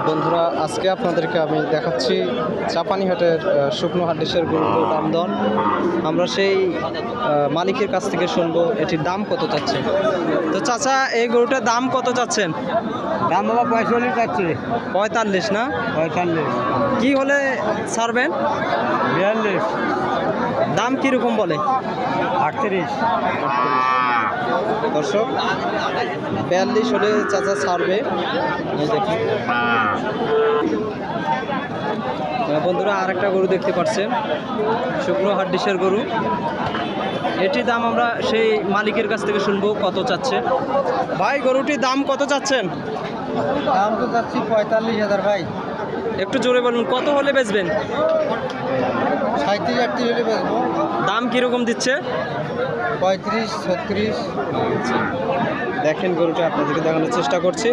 বন্ধুরা, আজকে আপনাদেরকে আমি দেখাচ্ছি চাপানিহাটের শুকনো হাডিসের গরুর দাম দর। আমরা সেই মালিকের কাছ থেকে শুনবো এটির দাম কত চাচ্ছে। তো চাচা, এই গরুটার দাম কত চাচ্ছেন? দাম বাবা 45 যাচ্ছে। 45 না? 45, কি হলে ছাড়বেন? 42, দাম কীরকম বলে? 38। দর্শক, 42 হলে চাচা ছাড়বে। এই দেখুন বন্ধুরা, আর একটা গরু দেখতে পাচ্ছেন, শুকনো হাড্ডিসের গরু। এটির দাম আমরা সেই মালিকের কাছ থেকে শুনবো কত চাচ্ছে। ভাই, গরুটির দাম কত চাচ্ছেন? দাম তো চাচ্ছি 45,000 ভাই। একটু জোরে বলুন, কত হলে বেচবেন? 37-38 হলে বেচবো। দাম কীরকম দিচ্ছে? 35-36। দেখেন, গরুটা আপনাদেরকে দেখানোর চেষ্টা করছি।